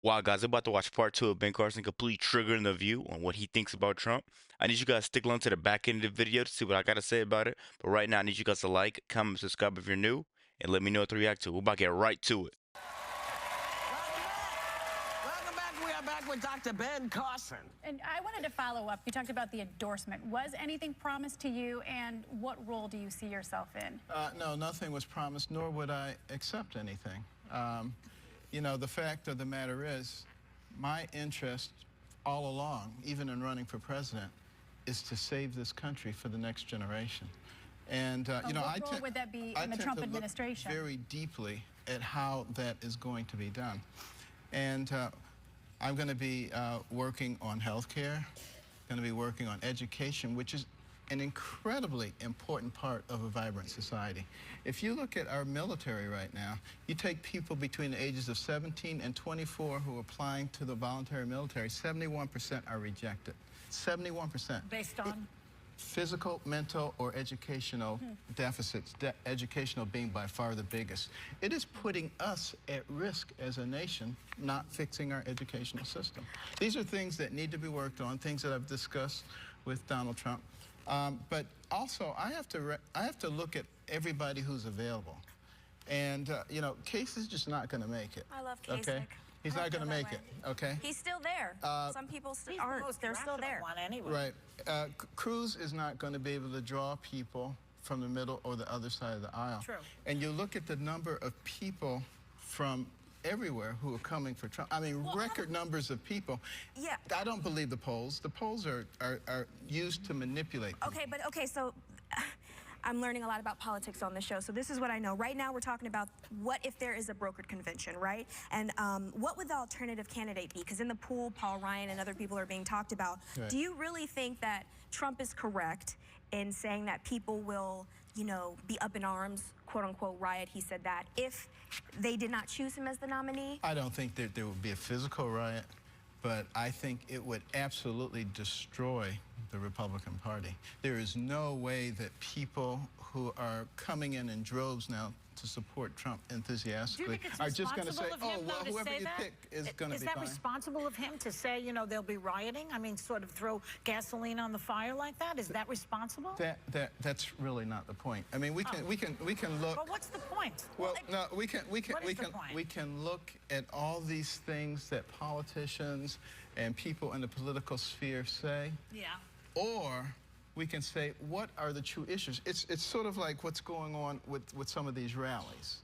Wow, guys, I'm about to watch part two of Ben Carson complete triggering the view on what he thinks about Trump. I need you guys to stick along to the back end of the video to see what I got to say about it. But right now, I need you guys to like, comment, subscribe if you're new, and let me know what to react to. We're about to get right to it. Welcome back. Welcome back. We are back with Dr. Ben Carson. And I wanted to follow up. You talked about the endorsement. Was anything promised to you, and what role do you see yourself in? No, nothing was promised, nor would I accept anything. You know, the fact of the matter is, my interest all along, even in running for president, is to save this country for the next generation. And, you know, what role would that be in the Trump administration? Very deeply at how that is going to be done. And I'm going to be working on health care, going to be working on education, which is an incredibly important part of a vibrant society. If you look at our military right now, you take people between the ages of 17 and 24 who are applying to the voluntary military, 71% are rejected. 71%. Based on? Physical, mental, or educational deficits, educational being by far the biggest. It is putting us at risk as a nation, not fixing our educational system. These are things that need to be worked on, things that I've discussed with Donald Trump. But also, I have to look at everybody who's available. And, you know, Casey's just not going to make it. I love Kasich. Okay? He's not going to make it, okay? He's still there. Some people aren't. They're still there. Anyway. Right. Cruz is not going to be able to draw people from the middle or the other side of the aisle. True. And you look at the number of people from everywhere who are coming for Trump. I mean, record numbers of people. Yeah. I don't believe the polls. The polls are used to manipulate people. Okay, so I'm learning a lot about politics on this show. So this is what I know. Right now we're talking about what if there is a brokered convention, right? And what would the alternative candidate be? Because in the pool, Paul Ryan and other people are being talked about. Right. Do you really think that Trump is correct in saying that people will, you know, be up in arms, quote unquote riot, he said that, if they did not choose him as the nominee? I don't think that there would be a physical riot, but I think it would absolutely destroy the Republican Party. There is no way that people who are coming in droves now to support Trump enthusiastically are just going to say, oh, well, whoever you pick is going to be fine. Is that responsible of him to say, you know, they'll be rioting? I mean, sort of throw gasoline on the fire like that? Is that responsible? That's really not the point. I mean, we can look. But what's the point? Well, no, we can look at all these things that politicians and people in the political sphere say. Yeah. Or we can say, what are the true issues? It's sort of like what's going on with some of these rallies,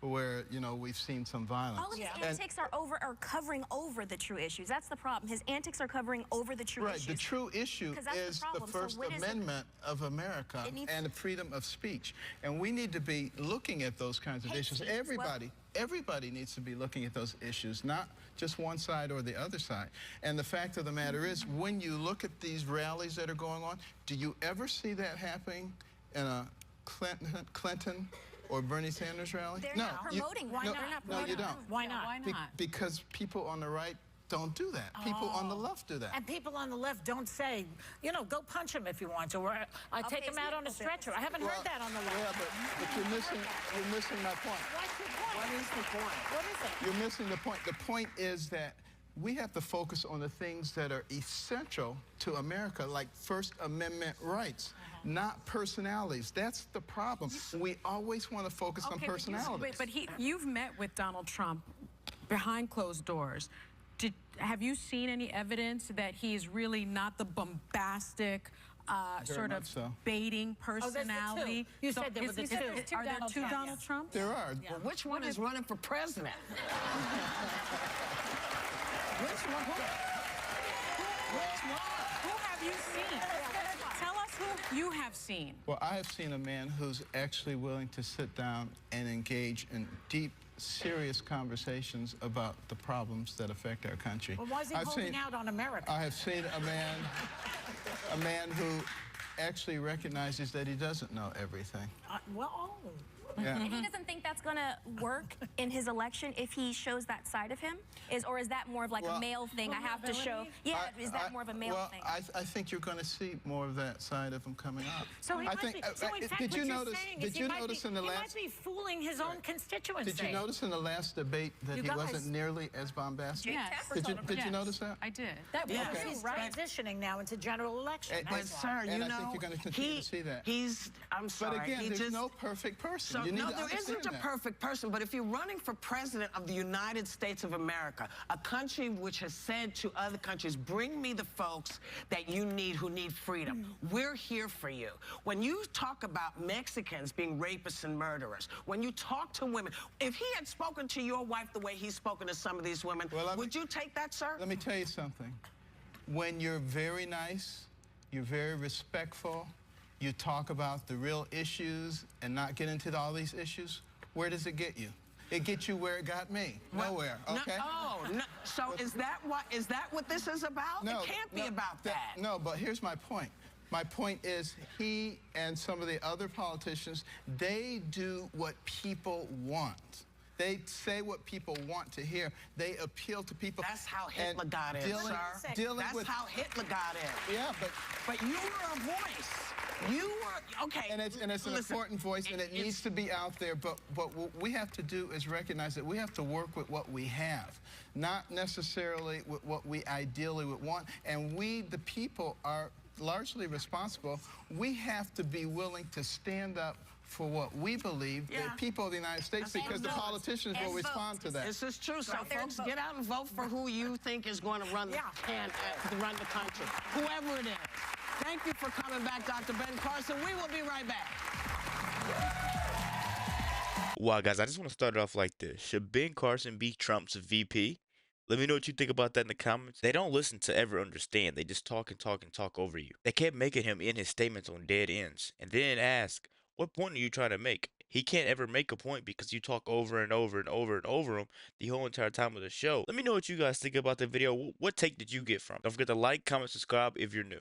where, you know, we've seen some violence. All of his antics are covering over the true issues. That's the problem. His antics are covering over the true issues. Right. The true issue is the First Amendment of America and the freedom of speech. And we need to be looking at those kinds of issues. Everybody needs to be looking at those issues, not just one side or the other side. And the fact of the matter is, when you look at these rallies that are going on, do you ever see that happening in a Clinton or Bernie Sanders rally? They're not promoting. Why not? No, you don't. Why not? Why not? Because people on the right don't do that. People on the left do that. And people on the left don't say, you know, go punch him if you want to, or I take him out on a stretcher. I haven't heard that on the left. Yeah, but you're missing my point. What's your point? What is the point? What is it? You're missing the point. The point is that we have to focus on the things that are essential to America, like First Amendment rights, not personalities. That's the problem. We always want to focus on personalities. But you've met with Donald Trump behind closed doors. Have you seen any evidence that he's really not the bombastic, sort of baiting personality? You said there were the two. Are there two Donald Trumps? There are. Yeah. Well, which one is running for president? Which one? Which one? Who have you seen? Tell us who you have seen. Well, I have seen a man who's actually willing to sit down and engage in deep, serious conversations about the problems that affect our country. Well, why is he holding out on America? I have seen a man who actually recognizes that he doesn't know everything. Yeah. And he doesn't think that's going to work in his election if he shows that side of him? Or is that more of like a male thing? I have to show. Yeah, is that more of a male thing? I think you're going to see more of that side of him coming up. So he I might think, be, so in fact, did you what notice? you're saying Did is you he might notice be, in the he last? might be fooling his own constituency. Did you notice in the last debate that You he guys- wasn't nearly as bombastic? Yes. Did you notice that? I did. That Yeah. he's transitioning now into general election. And- That's and- why. Sir, and you I know, think you're going to continue to see that. I'm sorry. But again, he there's just, no perfect person. So, You need no, to there understand isn't a that. perfect person, but if you're running for president of the United States of America, a country which has said to other countries, bring me the folks that you need who need freedom. We're here for you. When you talk about Mexicans being rapists and murderers, when you talk to women, if he had spoken to your wife the way he's spoken to some of these women, would you take that, sir? Let me tell you something. When you're very nice, you're very respectful, you talk about the real issues and not get into all these issues, where does it get you? It gets you where it got me. Nowhere, okay? No, so is that what this is about? No, it can't be about that. No, but here's my point. My point is he and some of the other politicians, they do what people want. They say what people want to hear. They appeal to people. That's how Hitler got in, sir. That's how Hitler got in. Yeah, but you were a voice. You were, okay. And it's an important voice, and it needs to be out there. But what we have to do is recognize that we have to work with what we have, not necessarily with what we ideally would want. And we, the people, are largely responsible. We have to be willing to stand up for what we believe, the people of the United States, because the politicians will respond to that. This is true. So, folks, get out and vote for who you think is going to run the country, whoever it is. Thank you for coming back, Dr. Ben Carson. We will be right back. Wow, guys, I just want to start it off like this. Should Ben Carson be Trump's VP? Let me know what you think about that in the comments. They don't listen to ever understand. They just talk and talk and talk over you. They kept making him end his statements on dead ends and then ask, what point are you trying to make? He can't ever make a point because you talk over and over and over and over him the whole entire time of the show. Let me know what you guys think about the video. What take did you get from it? Don't forget to like, comment, subscribe if you're new.